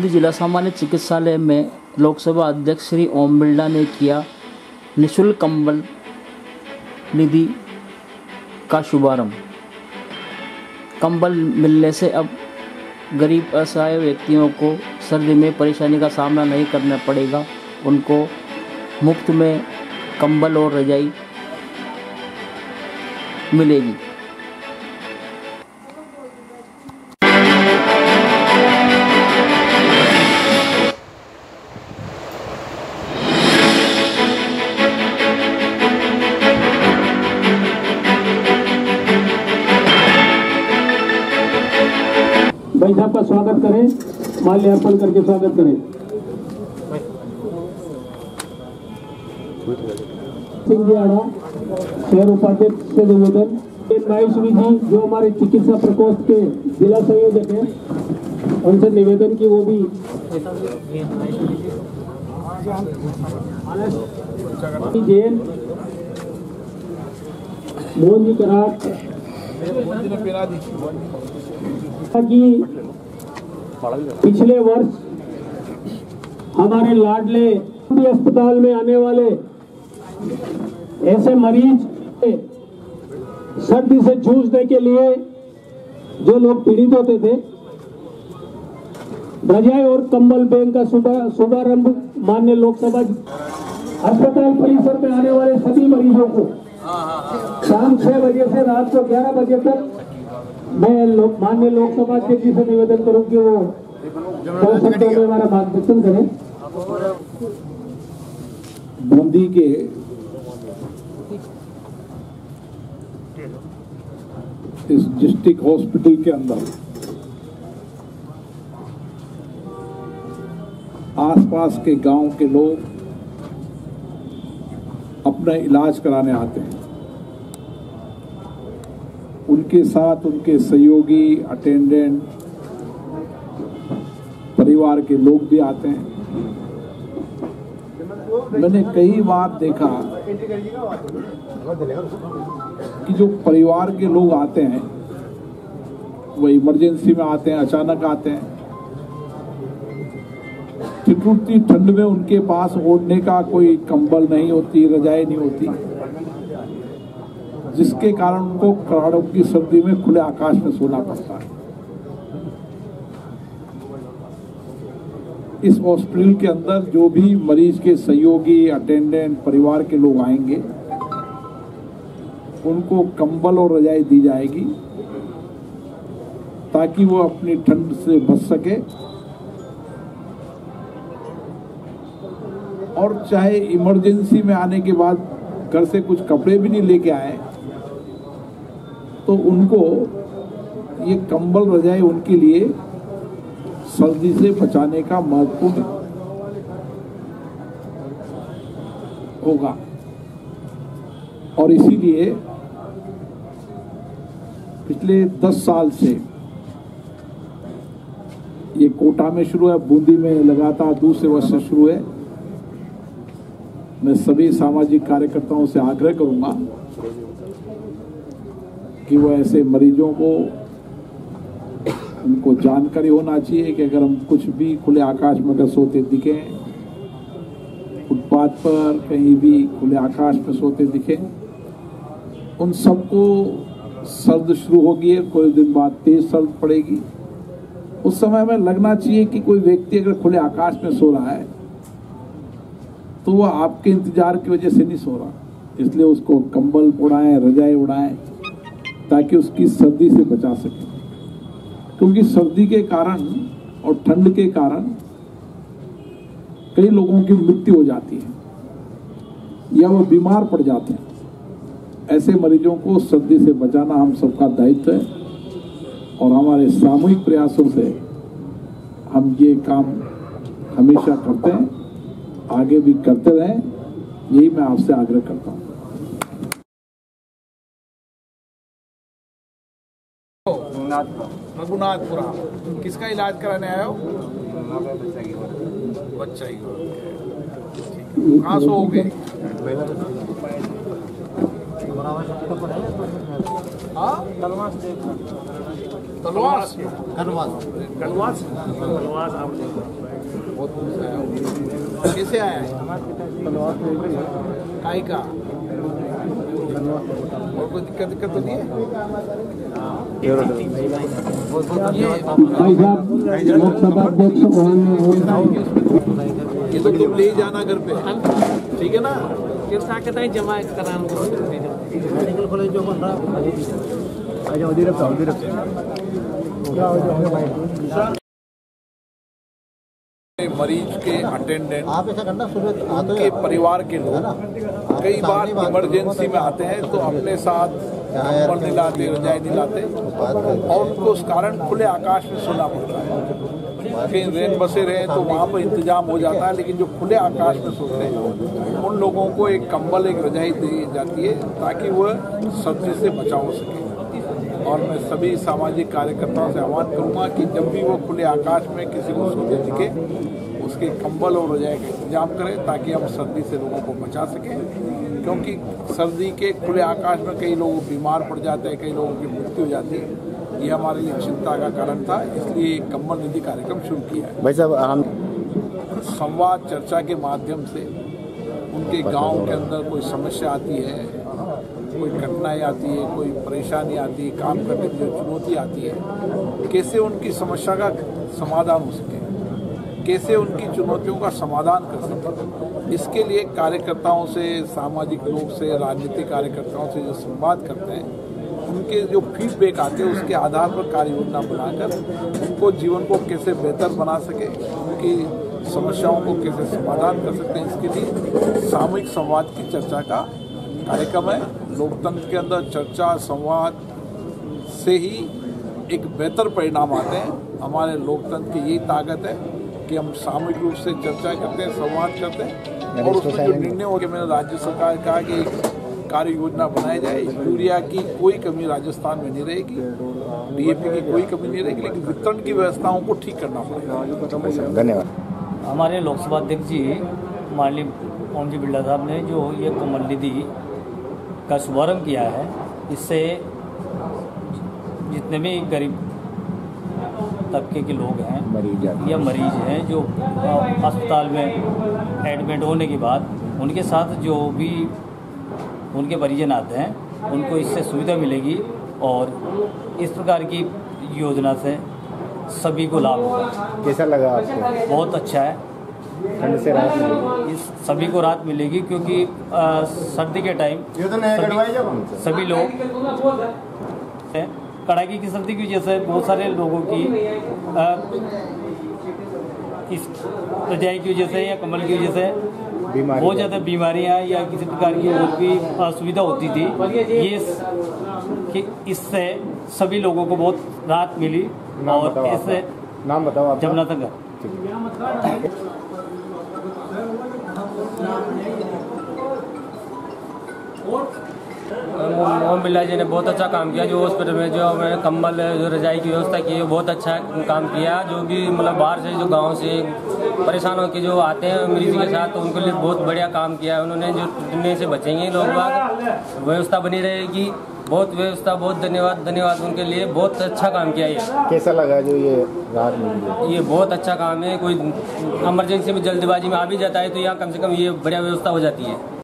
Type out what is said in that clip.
बूंदी जिला सामान्य चिकित्सालय में लोकसभा अध्यक्ष श्री ओम बिरला ने किया निःशुल्क कंबल निधि का शुभारंभ। कंबल मिलने से अब गरीब असहाय व्यक्तियों को सर्दी में परेशानी का सामना नहीं करना पड़ेगा। उनको मुफ्त में कंबल और रजाई मिलेगी। भाई साहब का स्वागत करें, माल्यार्पण करके स्वागत करें। सिंह जी आड़ा शहर उपाध्यक्ष से निवेदन, माहेश्वरी जी जो हमारे चिकित्सा प्रकोष्ठ के जिला संयोजक हैं, उनसे निवेदन की वो भी जैन, मोहन जी कराट कि पिछले वर्ष हमारे लाडले अस्पताल में आने वाले ऐसे मरीज सर्दी से जूझने के लिए जो लोग पीड़ित होते थे, रजाई और कंबल बैंक का शुभारंभ माननीय लोकसभा अस्पताल परिसर में आने वाले सभी मरीजों को शाम 6 बजे से रात को 11 बजे तक मैं माननीय लोकसभा अध्यक्ष जी से निवेदन करूं कि वो 2 शब्दों में हमारा मार्गदर्शन करें। बूंदी के इस डिस्ट्रिक्ट हॉस्पिटल के अंदर आसपास के गांव के लोग अपना इलाज कराने आते हैं। उनके साथ उनके सहयोगी, अटेंडेंट, परिवार के लोग भी आते हैं। मैंने कई बार देखा कि जो परिवार के लोग आते हैं वो इमरजेंसी में आते हैं, अचानक आते हैं। ठिठुरती ठंड में उनके पास ओढ़ने का कोई कंबल नहीं होती, रजाई नहीं होती, जिसके कारण उनको कड़ाकों की सर्दी में खुले आकाश में सोना पड़ता है। इस हॉस्पिटल के अंदर जो भी मरीज के सहयोगी, अटेंडेंट, परिवार के लोग आएंगे, उनको कंबल और रजाई दी जाएगी ताकि वो अपनी ठंड से बच सके। और चाहे इमरजेंसी में आने के बाद घर से कुछ कपड़े भी नहीं लेके आए तो उनको ये कंबल रजाई उनके लिए सर्दी से बचाने का महत्वपूर्ण होगा। और इसीलिए पिछले 10 साल से ये कोटा में शुरू है, बूंदी में लगातार दूसरे वर्ष से शुरू है। मैं सभी सामाजिक कार्यकर्ताओं से आग्रह करूंगा कि वो ऐसे मरीजों को, उनको जानकारी होना चाहिए कि अगर हम कुछ भी खुले आकाश में अगर सोते दिखें, फुटपाथ पर कहीं भी खुले आकाश में सोते दिखें, उन सबको सर्द शुरू होगी, कुछ दिन बाद तेज सर्द पड़ेगी। उस समय में लगना चाहिए कि कोई व्यक्ति अगर खुले आकाश में सो रहा है तो वह आपके इंतजार की वजह से नहीं सो रहा, इसलिए उसको कंबल उड़ाएं, रजाई उड़ाएं ताकि उसकी सर्दी से बचा सके। क्योंकि सर्दी के कारण और ठंड के कारण कई लोगों की मृत्यु हो जाती है या वो बीमार पड़ जाते हैं। ऐसे मरीजों को सर्दी से बचाना हम सबका दायित्व है और हमारे सामूहिक प्रयासों से हम ये काम हमेशा करते हैं, आगे भी करते रहें, यही मैं आपसे आग्रह करता हूँ। रघुनाथपुरा किसका इलाज कराने आए हो? बच्चा ही कहाँ सोओगे? हाँ तलवास कनवास बहुत खुश आया हूँ। कैसे आया है काई का और कोई दिक्कत तो नहीं है भाई साहब लोकसभा अध्यक्ष ये तो तुम ले ही जाना घर पे ठीक है ना जमा मरीज के अटेंडेंट उनके परिवार के लोग कई बार इमरजेंसी में आते हैं तो अपने साथ कंबल नहीं लाते, रजाई नहीं लाते और उनको उस कारण खुले आकाश में सोना पड़ता है। कहीं रेन बसे रहे तो वहाँ पर इंतजाम हो जाता है, लेकिन जो खुले आकाश में सोते हैं उन लोगों को एक कंबल एक रजाई दी जाती है ताकि वह सर्दी से बचाव हो सके। और मैं सभी सामाजिक कार्यकर्ताओं से आह्वान करूंगा कि जब भी वो खुले आकाश में किसी को सोते दिखे उसके कंबल और रजाई का इंतजाम करें ताकि हम सर्दी से लोगों को बचा सकें, क्योंकि सर्दी के खुले आकाश में कई लोग बीमार पड़ जाते हैं, कई लोगों की मृत्यु हो जाती है। ये हमारे लिए चिंता का कारण था, इसलिए कंबल निधि कार्यक्रम शुरू किया है। भाई साहब हम संवाद चर्चा के माध्यम से उनके गांव के अंदर कोई समस्या आती है, कोई कठिनाई आती है, कोई परेशानी आती है, काम करने की जो चुनौती आती है, कैसे उनकी समस्या का समाधान हो सके, कैसे उनकी चुनौतियों का समाधान कर सके, इसके लिए कार्यकर्ताओं से, सामाजिक लोग से, राजनीतिक कार्यकर्ताओं से जो संवाद करते हैं उनके जो फीडबैक आते हैं उसके आधार पर कार्य योजना बनाकर उनको जीवन को कैसे बेहतर बना सके, उनकी समस्याओं को कैसे समाधान कर सकते हैं, इसके लिए सामूहिक संवाद की चर्चा का कार्यक्रम है। लोकतंत्र के अंदर चर्चा संवाद से ही एक बेहतर परिणाम आते हैं। हमारे लोकतंत्र की यही ताकत है कि हम सामूहिक रूप से चर्चा करते हैं, संवाद करते हैं और उसमें जो निर्णय हो गया, मैंने राज्य सरकार कहा कि एक कार्य योजना बनाई जाए। यूरिया की कोई कमी राजस्थान में नहीं रहेगी, डीएपी की कोई कमी नहीं रहेगी, लेकिन वितरण की व्यवस्थाओं को ठीक करना पड़ेगा। धन्यवाद। हमारे लोकसभा अध्यक्ष जी माननीय ओम जी बिरला साहब ने जो ये कंबल निधि का शुभारंभ किया है, इससे जितने भी गरीब तबके के लोग हैं या मरीज हैं जो अस्पताल में एडमिट होने के बाद उनके साथ जो भी उनके परिजन आते हैं उनको इससे सुविधा मिलेगी और इस प्रकार की योजना से सभी को लाभ होगा। कैसा लगा आपको? बहुत अच्छा है, ठंड से राहत मिली? इस सभी को राहत मिलेगी क्योंकि सर्दी के टाइम सभी लोग कड़ाके की सर्दी की वजह से बहुत सारे लोगों की इस रजाई की वजह से या कम्बल की वजह से बहुत ज़्यादा बीमारियां या किसी प्रकार की और भी असुविधा होती थी। ये कि इससे सभी लोगों को बहुत राहत मिली और इससे नाम बताओ आप। जमुना तक ओम बिरला जी ने बहुत अच्छा काम किया। जो हॉस्पिटल में जो मैंने कंबल जो रजाई की व्यवस्था की है बहुत अच्छा काम किया। जो भी मतलब बाहर से जो गांव से परेशान होकर जो आते हैं मरीज के साथ, तो उनके लिए बहुत बढ़िया काम किया है उन्होंने। जो टूटने से बचेंगे लोग बाग, व्यवस्था बनी रहेगी। बहुत व्यवस्था, बहुत धन्यवाद उनके लिए। बहुत अच्छा काम किया ये। कैसा लगा जो ये राहत मिली? ये बहुत अच्छा काम है। कोई इमरजेंसी में जल्दबाजी में आ भी जाता है तो यहाँ कम से कम ये बढ़िया व्यवस्था हो जाती है।